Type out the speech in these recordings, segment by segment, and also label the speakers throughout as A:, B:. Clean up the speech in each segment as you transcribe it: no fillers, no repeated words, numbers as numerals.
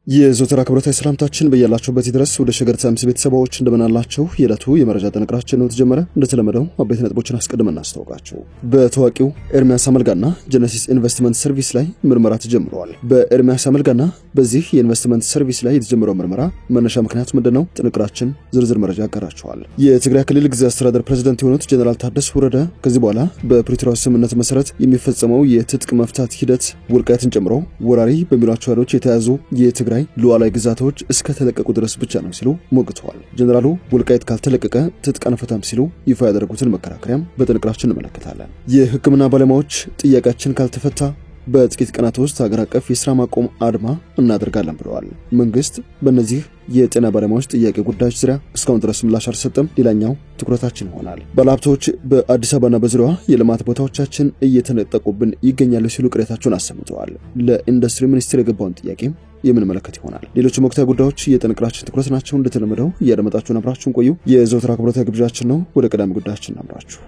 A: የዞተራ ክብረታይ ሰላምታችን በያላችሁበት ይድረስ። ወደ ሸገር ታይምስ ቤተሰቦች እንደምናላችሁ የዕለቱ የመረጃ ጥንቅራችን ነው ተጀመረ። እንደተለመደው አበይት ነጥቦችን አስቀድመን እናስተዋውቃችሁ። በታዋቂው ኤርሚያስ አመልጋና ጀነሲስ ኢንቨስትመንት ሰርቪስ ላይ ምርመራ ተጀምሯል። በኤርሚያስ አመልጋና በዚህ የኢንቨስትመንት ሰርቪስ ላይ የተጀመረው ምርመራ መነሻ ምክንያቱ ምንድነው? ጥንቅራችን ዝርዝር መረጃ ያቀርባችኋል። የትግራይ ክልል ጊዜያዊ አስተዳደር ፕሬዝዳንት የሆኑት ጀነራል ታደሰ ወረደ ከዚህ በኋላ በፕሪቶሪያ ስምምነት መሰረት የሚፈጸመው የትጥቅ መፍታት ሂደት ወልቃይትን ጨምሮ ወራሪ በሚሏቸው ኃይሎች የተያዙ የትግራይ ሉዓላዊ ግዛቶች እስከ ተለቀቁ ድረስ ብቻ ነው ሲሉ ሞግተዋል። ጀነራሉ ወልቃይት ካልተለቀቀ ትጥቅ አንፈታም ሲሉ ይፋ ያደረጉትን መከራከሪያም በጥንቅራችን እንመለከታለን። የሕክምና ባለሙያዎች ጥያቄያችን ካልተፈታ በጥቂት ቀናት ውስጥ ሀገር አቀፍ የሥራ ማቆም አድማ እናደርጋለን ብለዋል። መንግስት በእነዚህ የጤና ባለሙያዎች ጥያቄ ጉዳዮች ዙሪያ እስካሁን ድረስ ምላሽ አልሰጠም። ሌላኛው ትኩረታችን ይሆናል። ባለሀብቶች በአዲስ አበባና በዙሪያዋ የልማት ቦታዎቻችን እየተነጠቁብን ይገኛሉ ሲሉ ቅሬታቸውን አሰምተዋል። ለኢንዱስትሪ ሚኒስቴር የገባውን ጥያቄ የምንመለከት ይሆናል። ሌሎችም ወቅታዊ ጉዳዮች የጥንቅራችን ትኩረት ናቸው። እንደተለመደው እያደመጣችሁን አብራችሁን ቆዩ። የዘወትር አክብሮታዊ ግብዣችን ነው። ወደ ቀዳሚ ጉዳያችን እናምራችሁ።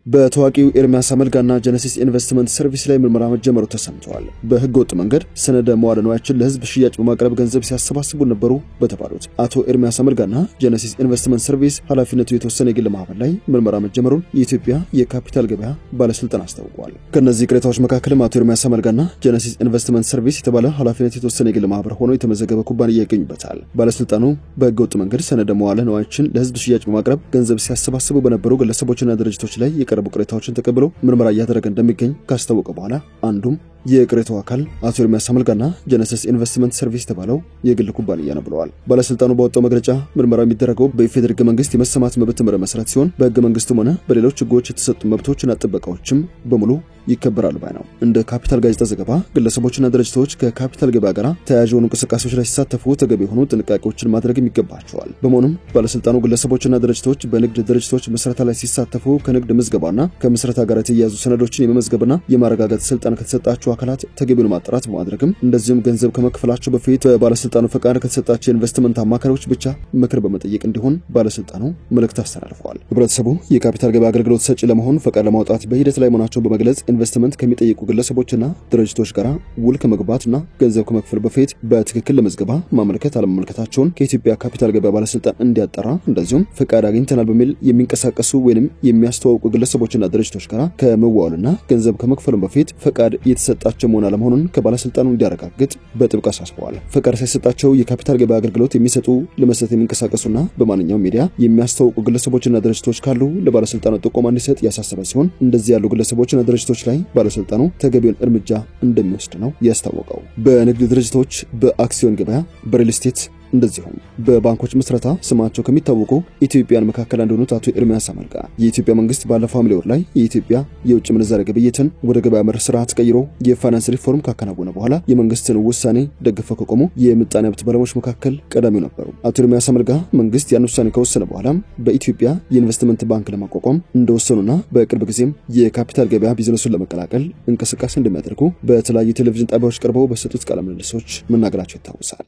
A: በታዋቂው ኤርሚያስ አመልጋና ጀነሲስ ኢንቨስትመንት ሰርቪስ ላይ ምርመራ መጀመሩ ተሰምቷል። በህገ ወጥ መንገድ ሰነደ መዋዕለ ንዋያችን ለህዝብ ሽያጭ በማቅረብ ገንዘብ ሲያሰባስቡ ነበሩ በተባሉት አቶ ኤርሚያስ አመልጋና ጀነሲስ ኢንቨስትመንት ሰርቪስ ኃላፊነቱ የተወሰነ የግል ማህበር ላይ ምርመራ መጀመሩን የኢትዮጵያ የካፒታል ገበያ ባለስልጣን አስታውቋል። ከነዚህ ቅሬታዎች መካከልም አቶ ኤርሚያስ አመልጋና ጀነሲስ ኢንቨስትመንት ሰርቪስ የተባለ ኃላፊነቱ የተወሰነ የግል ማህበር ሆኖ የተመዘገበ ኩባንያ ይገኙበታል። ባለስልጣኑ በህገ ወጥ መንገድ ሰነደ መዋዕለ ንዋያችን ለህዝብ ሽያጭ በማቅረብ ገንዘብ ሲያሰባስቡ በነበሩ ግለሰቦችና ድርጅቶች ላይ የቀረቡ ቅሬታዎችን ተቀብሎ ምርመራ እያደረገ እንደሚገኝ ካስታወቀ በኋላ አንዱም የቅሬታው አካል አቶ ኤርሚያስ አመልጋና ጀነሲስ ኢንቨስትመንት ሰርቪስ ተባለው የግል ኩባንያ ነው ብለዋል። ባለስልጣኑ ባወጣው መግለጫ ምርመራው የሚደረገው በኢፌዴሪ ሕገ መንግስት የመሰማት መብት መሰረት ሲሆን በሕገ መንግስቱም ሆነ በሌሎች ሕጎች የተሰጡ መብቶችና ጥበቃዎችም በሙሉ ይከበራሉ ባይ ነው። እንደ ካፒታል ጋዜጣ ዘገባ ግለሰቦችና ድርጅቶች ከካፒታል ገበያ ጋር ተያያዥ የሆኑ እንቅስቃሴዎች ላይ ሲሳተፉ ተገቢ የሆኑ ጥንቃቄዎችን ማድረግ ይገባቸዋል። በመሆኑም ባለስልጣኑ ግለሰቦችና ድርጅቶች በንግድ ድርጅቶች መስረታ ላይ ሲሳተፉ ከንግድ ምዝገባና ከመስረታ ጋር የተያያዙ ሰነዶችን የመመዝገብና የማረጋገጥ ስልጣን ከተሰጣቸው አካላት ተገቢውን ማጣራት ማድረግም እንደዚሁም ገንዘብ ከመክፈላቸው በፊት በባለስልጣኑ ፈቃድ ከተሰጣቸው ኢንቨስትመንት አማካሪዎች ብቻ ምክር በመጠየቅ እንዲሆን ባለስልጣኑ መልእክት አስተላልፈዋል። ህብረተሰቡ የካፒታል ገበያ አገልግሎት ሰጪ ለመሆን ፈቃድ ለማውጣት በሂደት ላይ መሆናቸውን በመግለጽ ኢንቨስትመንት ከሚጠይቁ ግለሰቦችና ድርጅቶች ጋር ውል ከመግባትና ገንዘብ ከመክፈል በፊት በትክክል ለመዝገባ ማመልከት አለማመልከታቸውን ከኢትዮጵያ ካፒታል ገበያ ባለስልጣን እንዲያጣራ እንደዚሁም ፈቃድ አግኝተናል በሚል የሚንቀሳቀሱ ወይንም የሚያስተዋውቁ ግለሰቦችና ድርጅቶች ጋር ከመዋዋልና ገንዘብ ከመክፈሉ በፊት ፈቃድ የተሰጣቸው መሆን አለመሆኑን ከባለስልጣኑ እንዲያረጋግጥ በጥብቅ አሳስበዋል። ፈቃድ ሳይሰጣቸው የካፒታል ገበያ አገልግሎት የሚሰጡ ለመስጠት የሚንቀሳቀሱና በማንኛውም ሚዲያ የሚያስተዋውቁ ግለሰቦችና ድርጅቶች ካሉ ለባለስልጣኑ ጥቆማ እንዲሰጥ ያሳሰበ ሲሆን እንደዚህ ያሉ ግለሰቦችና ድርጅቶች ላይ ባለስልጣኑ ተገቢውን እርምጃ እንደሚወስድ ነው ያስታወቀው። በንግድ ድርጅቶች፣ በአክሲዮን ገበያ፣ በሪል ስቴት እንደዚሁም በባንኮች መስረታ ስማቸው ከሚታወቁ ኢትዮጵያን መካከል አንዱ ነው አቶ ኤርሚያስ አመልጋ። የኢትዮጵያ መንግስት ባለፈው ሐምሌ ወር ላይ የኢትዮጵያ የውጭ ምንዛሬ ግብይትን ወደ ገበያ መር ስርዓት ቀይሮ የፋይናንስ ሪፎርም ካከናወነ በኋላ የመንግስትን ውሳኔ ደግፈው ከቆሙ የምጣኔ ሀብት ባለሙያዎች መካከል ቀዳሚው ነበሩ። አቶ ኤርሚያስ አመልጋ መንግስት ያን ውሳኔ ከወሰነ በኋላ በኢትዮጵያ የኢንቨስትመንት ባንክ ለማቋቋም እንደወሰኑና በቅርብ ጊዜም የካፒታል ገበያ ቢዝነሱን ለመቀላቀል እንቅስቃሴ እንደሚያደርጉ በተለያዩ ቴሌቪዥን ጣቢያዎች ቀርበው በሰጡት ቃለ ምልልሶች መናገራቸው ይታወሳል።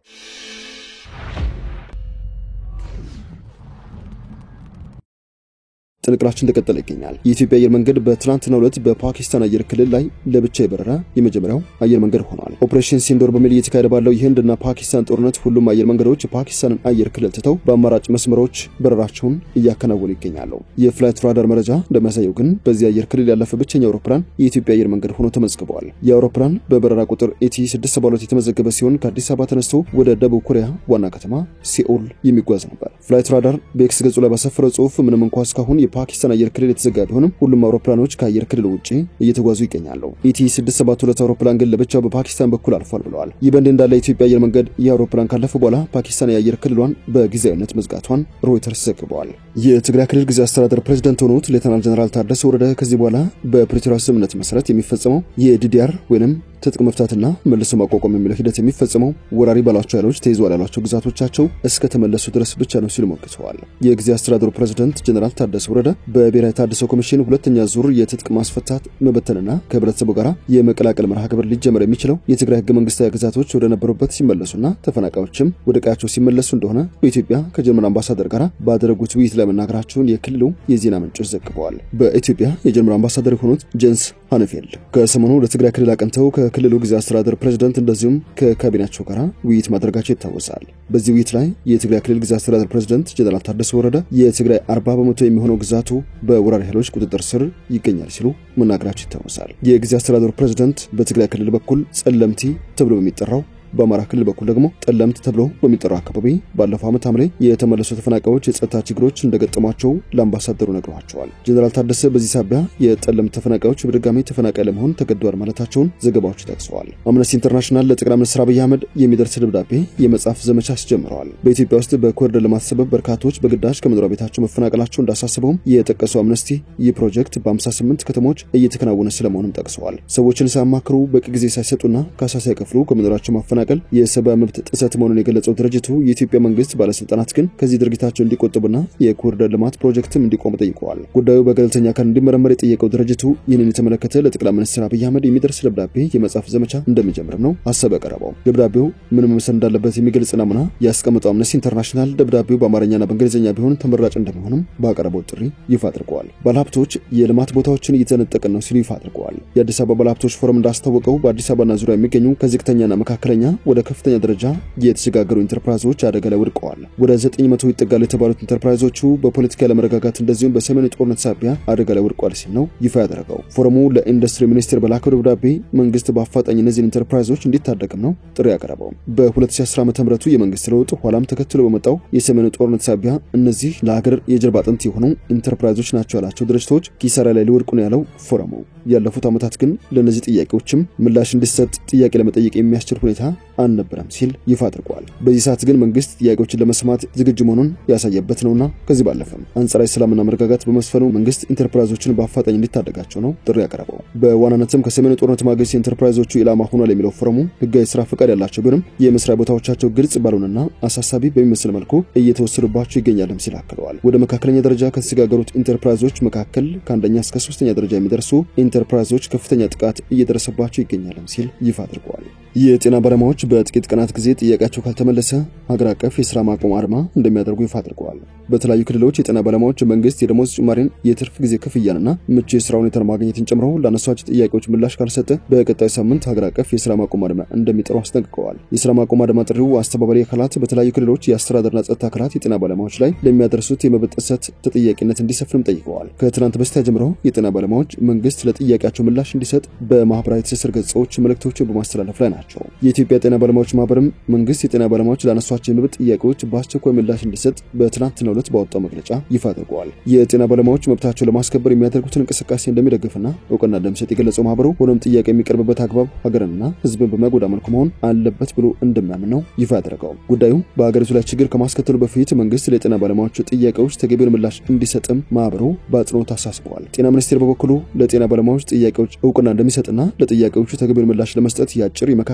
A: ጥንቅራችን ተከተለ ይገኛል። የኢትዮጵያ አየር መንገድ በትላንትናው ዕለት በፓኪስታን አየር ክልል ላይ ለብቻ የበረረ የመጀመሪያው አየር መንገድ ሆኗል። ኦፕሬሽን ሲንዶር በሚል እየተካሄደ ባለው የህንድና ፓኪስታን ጦርነት ሁሉም አየር መንገዶች የፓኪስታንን አየር ክልል ትተው በአማራጭ መስመሮች በረራቸውን እያከናወኑ ይገኛሉ። የፍላይት ራዳር መረጃ እንደሚያሳየው ግን በዚህ አየር ክልል ያለፈ ብቸኛው አውሮፕላን የኢትዮጵያ አየር መንገድ ሆኖ ተመዝግቧል። የአውሮፕላን በበረራ ቁጥር ET672 የተመዘገበ ሲሆን ከአዲስ አበባ ተነስቶ ወደ ደቡብ ኮሪያ ዋና ከተማ ሲኦል የሚጓዝ ነበር። ፍላይት ራዳር በኤክስ ገጹ ላይ ባሰፈረው ጽሑፍ ምንም እንኳን እስካሁን የፓኪስታን አየር ክልል የተዘጋ ቢሆንም ሁሉም አውሮፕላኖች ከአየር ክልል ውጪ እየተጓዙ ይገኛሉ። ET672 አውሮፕላን ግን ለብቻው በፓኪስታን በኩል አልፏል ብለዋል። ይህ በእንዲህ እንዳለ የኢትዮጵያ አየር መንገድ የአውሮፕላን ካለፈ በኋላ ፓኪስታን የአየር ክልሏን በጊዜያዊነት መዝጋቷን ሮይተርስ ዘግቧል። የትግራይ ክልል ጊዜያዊ አስተዳደር ፕሬዝዳንት ሆኑት ሌተናል ጀነራል ታደሰ ወረደ ከዚህ በኋላ በፕሪቶሪያ ስምምነት መሰረት የሚፈጸመው የዲዲአር ወይንም ትጥቅ መፍታትና መልሶ ማቋቋም የሚለው ሂደት የሚፈጸመው ወራሪ ባሏቸው ኃይሎች ተይዘዋል ያሏቸው ግዛቶቻቸው እስከ ተመለሱ ድረስ ብቻ ነው ሲሉ ሞግተዋል። የጊዜ አስተዳደሩ ፕሬዝዳንት ጀነራል ታደሰ ወረደ በብሔራዊ ተሃድሶ ኮሚሽን ሁለተኛ ዙር የትጥቅ ማስፈታት መበተንና ከህብረተሰቡ ጋር የመቀላቀል መርሃ ግብር ሊጀመር የሚችለው የትግራይ ህገ መንግስታዊ ግዛቶች ወደ ነበሩበት ሲመለሱና ተፈናቃዮችም ወደ ቀያቸው ሲመለሱ እንደሆነ በኢትዮጵያ ከጀርመን አምባሳደር ጋር ባደረጉት ውይይት ላይ መናገራቸውን የክልሉ የዜና ምንጮች ዘግበዋል። በኢትዮጵያ የጀርመን አምባሳደር የሆኑት ጀንስ ሃንፌልድ ከሰሞኑ ለትግራይ ክልል አቀንተው ከክልሉ ጊዜ አስተዳደር ፕሬዝዳንት እንደዚሁም ከካቢኔያቸው ጋር ውይይት ማድረጋቸው ይታወሳል። በዚህ ውይይት ላይ የትግራይ ክልል ጊዜ አስተዳደር ፕሬዝዳንት ጀነራል ታደሰ ወረደ የትግራይ 40% የሚሆነው ግዛቱ በወራሪ ኃይሎች ቁጥጥር ስር ይገኛል ሲሉ መናገራቸው ይታወሳል። የጊዜ አስተዳደሩ ፕሬዝዳንት በትግራይ ክልል በኩል ጸለምቲ ተብሎ በሚጠራው በአማራ ክልል በኩል ደግሞ ጠለምት ተብሎ በሚጠራው አካባቢ ባለፈው ዓመት ሐምሌ የተመለሱ ተፈናቃዮች የጸጥታ ችግሮች እንደገጠሟቸው ለአምባሳደሩ ነግረዋቸዋል። ጀነራል ታደሰ በዚህ ሳቢያ የጠለምት ተፈናቃዮች በድጋሚ ተፈናቃይ ለመሆን ተገደዋል ማለታቸውን ዘገባዎች ጠቅሰዋል። አምነስቲ ኢንተርናሽናል ለጠቅላይ ሚኒስትር አብይ አህመድ የሚደርስ ደብዳቤ የመጻፍ ዘመቻ አስጀምረዋል። በኢትዮጵያ ውስጥ በኮሪደር ልማት ሰበብ በርካቶች በግዳጅ ከመኖሪያ ቤታቸው መፈናቀላቸው እንዳሳሰበውም የጠቀሰው አምነስቲ ይህ ፕሮጀክት በ58 ከተሞች እየተከናወነ ስለመሆኑም ጠቅሰዋል። ሰዎችን ሳያማክሩ በቂ ጊዜ ሳይሰጡና ካሳ ሳይከፍሉ ከመኖሪያቸው ማፈናቀል የሰብአዊ መብት ጥሰት መሆኑን የገለጸው ድርጅቱ የኢትዮጵያ መንግስት ባለስልጣናት ግን ከዚህ ድርጊታቸው እንዲቆጠቡና የኮሪደር ልማት ፕሮጀክትም እንዲቆም ጠይቀዋል። ጉዳዩ በገለልተኛ አካል እንዲመረመር የጠየቀው ድርጅቱ ይህንን የተመለከተ ለጠቅላይ ሚኒስትር አብይ አህመድ የሚደርስ ደብዳቤ የመጻፍ ዘመቻ እንደሚጀምርም ነው ሐሳብ ያቀረበው። ደብዳቤው ምን መምሰል እንዳለበት የሚገልጽ ናሙና ያስቀመጠው አምነስቲ ኢንተርናሽናል ደብዳቤው በአማርኛና በእንግሊዝኛ ቢሆን ተመራጭ እንደሚሆንም ባቀረበው ጥሪ ይፋ አድርገዋል። ባለሀብቶች የልማት ቦታዎችን እየተነጠቀን ነው ሲሉ ይፋ አድርገዋል። የአዲስ አበባ ባለሀብቶች ፎረም እንዳስታወቀው በአዲስ አበባና ዙሪያ የሚገኙ ከዝቅተኛና መካከለኛ ወደ ከፍተኛ ደረጃ የተሸጋገሩ ኢንተርፕራይዞች አደጋ ላይ ወድቀዋል። ወደ 900 ይጠጋሉ የተባሉት ኢንተርፕራይዞቹ በፖለቲካ ለመረጋጋት እንደዚሁም በሰሜኑ ጦርነት ሳቢያ አደጋ ላይ ወድቀዋል ሲል ነው ይፋ ያደረገው። ፎረሙ ለኢንዱስትሪ ሚኒስቴር በላከው ደብዳቤ መንግስት በአፋጣኝ እነዚህን ኢንተርፕራይዞች እንዲታደግም ነው ጥሪ ያቀረበው። በ2010 ዓ.ም የመንግስት ለውጥ ኋላም ተከትሎ በመጣው የሰሜኑ ጦርነት ሳቢያ እነዚህ ለሀገር የጀርባ አጥንት የሆኑ ኢንተርፕራይዞች ናቸው ያላቸው ድርጅቶች ኪሳራ ላይ ሊወድቁ ነው ያለው ፎረሙ። ያለፉት ዓመታት ግን ለነዚህ ጥያቄዎችም ምላሽ እንዲሰጥ ጥያቄ ለመጠየቅ የሚያስችል ሁኔታ አልነበረም ሲል ይፋ አድርጓል። በዚህ ሰዓት ግን መንግስት ጥያቄዎችን ለመስማት ዝግጁ መሆኑን ያሳየበት ነውና ከዚህ ባለፈም አንጻራዊ ሰላምና መረጋጋት በመስፈኑ መንግስት ኢንተርፕራይዞችን በአፋጣኝ እንዲታደጋቸው ነው ጥሪ ያቀረበው። በዋናነትም ከሰሜኑ ጦርነት ማግስት ኢንተርፕራይዞቹ ኢላማ ሆኗል የሚለው ፎረሙ ህጋዊ ስራ ፈቃድ ያላቸው ግን የመስሪያ ቦታዎቻቸው ግልጽ ባልሆነና አሳሳቢ በሚመስል መልኩ እየተወሰዱባቸው ይገኛልም ሲል አክለዋል። ወደ መካከለኛ ደረጃ ከተሸጋገሩት ኢንተርፕራይዞች መካከል ከአንደኛ እስከ 3ኛ ደረጃ የሚደርሱ ኢንተርፕራይዞች ከፍተኛ ጥቃት እየደረሰባቸው ይገኛልም ሲል ይፋ አድርጓል። የጤና ባለሙያዎች በጥቂት ቀናት ጊዜ ጥያቄያቸው ካልተመለሰ ሀገር አቀፍ የሥራ ማቆም አድማ እንደሚያደርጉ ይፋ አድርገዋል። በተለያዩ ክልሎች የጤና ባለሙያዎች መንግስት የደሞዝ ጭማሪን፣ የትርፍ ጊዜ ክፍያንና ምቹ የሥራ ሁኔታን ማግኘትን ጨምሮ ላነሷቸው ጥያቄዎች ምላሽ ካልሰጠ በቀጣይ ሳምንት ሀገር አቀፍ የሥራ ማቆም አድማ እንደሚጠሩ አስጠንቅቀዋል። የሥራ ማቆም አድማ ጥሪው አስተባባሪ አካላት በተለያዩ ክልሎች የአስተዳደርና ጸጥታ አካላት የጤና ባለሙያዎች ላይ ለሚያደርሱት የመብት ጥሰት ተጠያቂነት እንዲሰፍንም ጠይቀዋል። ከትናንት በስቲያ ጀምሮ የጤና ባለሙያዎች መንግስት ለጥያቄያቸው ምላሽ እንዲሰጥ በማህበራዊ ትስስር ገጾች መልእክቶችን በማስተላለፍ ላይ ናቸው። የኢትዮጵያ ጤና ባለሙያዎች ማህበርም መንግስት የጤና ባለሙያዎች ላነሷቸው የመብት ጥያቄዎች በአስቸኳይ ምላሽ እንዲሰጥ በትናንትናው ዕለት ባወጣው መግለጫ ይፋ አድርጓል። የጤና ባለሙያዎች መብታቸውን ለማስከበር የሚያደርጉትን እንቅስቃሴ እንደሚደግፍና እውቅና እንደሚሰጥ የገለጸው ማህበሩ ሆኖም ጥያቄ የሚቀርብበት አግባብ ሀገርንና ህዝብን በማይጎዳ መልኩ መሆን አለበት ብሎ እንደሚያምን ነው ይፋ ያደረገው። ጉዳዩ በሀገሪቱ ላይ ችግር ከማስከተሉ በፊት መንግስት ለጤና ባለሙያዎች ጥያቄዎች ተገቢውን ምላሽ እንዲሰጥም ማህበሩ በአጽንኦት አሳስበዋል። ጤና ሚኒስቴር በበኩሉ ለጤና ባለሙያዎች ጥያቄዎች እውቅና እንደሚሰጥና ለጥያቄዎቹ ተገቢውን ምላሽ ለመስጠት ያጭር የመካከለኛ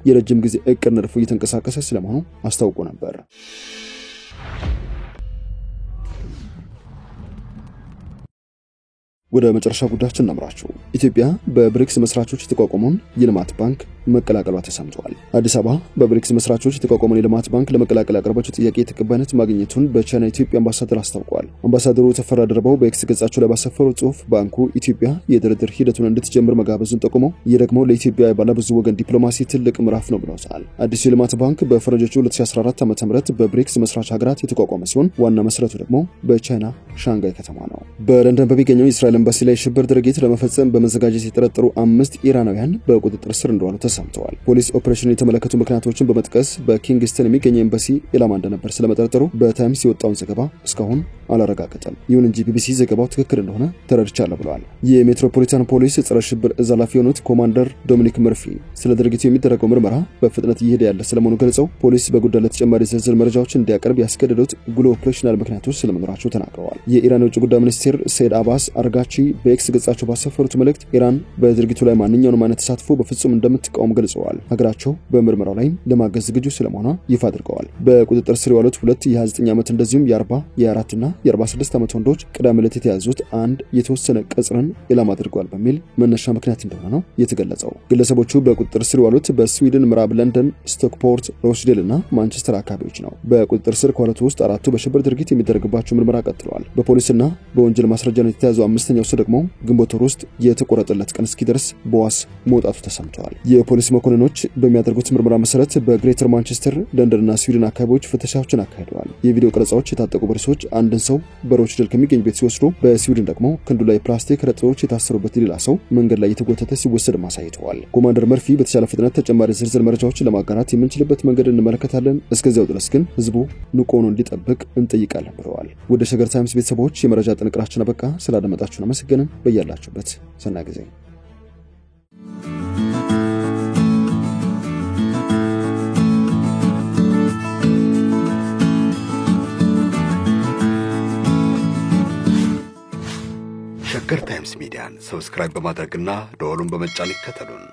A: የረጅም ጊዜ እቅድ ነድፎ እየተንቀሳቀሰ ስለመሆኑ አስታውቆ ነበር። ወደ መጨረሻ ጉዳያችን እናምራችሁ። ኢትዮጵያ በብሪክስ መስራቾች የተቋቋመውን የልማት ባንክ መቀላቀሏ ተሰምቷል። አዲስ አበባ በብሪክስ መስራቾች የተቋቋመውን የልማት ባንክ ለመቀላቀል ያቀረበችው ጥያቄ ተቀባይነት ማግኘቱን በቻይና ኢትዮጵያ አምባሳደር አስታውቀዋል። አምባሳደሩ ተፈራ ደርበው በኤክስ ገጻቸው ላይ ባሰፈሩት ጽሑፍ ባንኩ ኢትዮጵያ የድርድር ሂደቱን እንድትጀምር መጋበዙን ጠቁመው ይህ ደግሞ ለኢትዮጵያ ባለብዙ ወገን ዲፕሎማሲ ትልቅ ምዕራፍ ነው ብለውታል። አዲሱ የልማት ባንክ በፈረንጆቹ 2014 ዓ.ም በብሪክስ መስራች ሀገራት የተቋቋመ ሲሆን ዋና መስረቱ ደግሞ በቻይና ሻንጋይ ከተማ ነው። በለንደን በሚገኘው የእስራኤል ኤምባሲ ላይ ሽብር ድርጊት ለመፈጸም በመዘጋጀት የተጠረጠሩ 5 ኢራናውያን በቁጥጥር ስር እንደዋሉ ተሰምተዋል። ፖሊስ ኦፕሬሽን የተመለከቱ ምክንያቶችን በመጥቀስ በኪንግስተን የሚገኘው ኤምባሲ ኢላማ እንደነበር ስለመጠርጠሩ በታይምስ የወጣውን ዘገባ እስካሁን አላረጋገጠም። ይሁን እንጂ ቢቢሲ ዘገባው ትክክል እንደሆነ ተረድቻለሁ ብለዋል። የሜትሮፖሊታን ፖሊስ ጸረ ሽብር እዝ ኃላፊ የሆኑት ኮማንደር ዶሚኒክ መርፊ ስለ ድርጊቱ የሚደረገው ምርመራ በፍጥነት እየሄደ ያለ ስለመሆኑ ገልጸው ፖሊስ በጉዳዩ ላይ ተጨማሪ ዝርዝር መረጃዎችን እንዲያቀርብ ያስገደዱት ጉሎ ኦፕሬሽናል ምክንያቶች ስለመኖራቸው ተናግረዋል። የኢራን የውጭ ጉዳይ ሚኒስትር ሰይድ አባስ አርጋቺ ካቺ በኤክስ ገጻቸው ባሰፈሩት መልእክት ኢራን በድርጊቱ ላይ ማንኛውንም አይነት ተሳትፎ በፍጹም እንደምትቃወም ገልጸዋል። ሀገራቸው በምርመራው ላይ ለማገዝ ዝግጁ ስለመሆኗ ይፋ አድርገዋል። በቁጥጥር ስር የዋሉት ሁለት የ29 ዓመት እንደዚሁም የ40 የ4 እና የ46 ዓመት ወንዶች ቅዳሜ ዕለት የተያዙት አንድ የተወሰነ ቅጽርን ኢላማ አድርገዋል በሚል መነሻ ምክንያት እንደሆነ ነው የተገለጸው። ግለሰቦቹ በቁጥጥር ስር የዋሉት በስዊድን ምዕራብ ለንደን፣ ስቶክፖርት፣ ሮስዴል እና ማንቸስተር አካባቢዎች ነው። በቁጥጥር ስር ከዋሉት ውስጥ አራቱ በሽብር ድርጊት የሚደረግባቸው ምርመራ ቀጥለዋል። በፖሊስና በወንጀል ማስረጃነት የተያዘው አምስተኛው ሰው ደግሞ ግንቦት ወር ውስጥ የተቆረጠለት ቀን እስኪደርስ በዋስ መውጣቱ ተሰምቷል። የፖሊስ መኮንኖች በሚያደርጉት ምርመራ መሰረት በግሬተር ማንቸስተር፣ ለንደንና ስዊድን አካባቢዎች ፍተሻዎችን አካሂደዋል። የቪዲዮ ቀረጻዎች የታጠቁ ፖሊሶች አንድን ሰው በሮችደል ከሚገኝ ቤት ሲወስዱ፣ በስዊድን ደግሞ ክንዱ ላይ ፕላስቲክ ረጥቦች የታሰሩበት ሌላ ሰው መንገድ ላይ የተጎተተ ሲወሰድ ማሳይተዋል። ኮማንደር መርፊ በተቻለ ፍጥነት ተጨማሪ ዝርዝር መረጃዎችን ለማጋራት የምንችልበት መንገድ እንመለከታለን፣ እስከዚያው ድረስ ግን ህዝቡ ንቁ ሆኖ እንዲጠብቅ እንጠይቃለን ብለዋል። ወደ ሸገር ታይምስ ቤተሰቦች የመረጃ ጥንቅራችን አበቃ። ስላደመጣችሁን አመሰግነን። በያላችሁበት ሰናይ ጊዜ።
B: ሸገር ታይምስ ሚዲያን ሰብስክራይብ በማድረግና ደወሉን በመጫን ይከተሉን።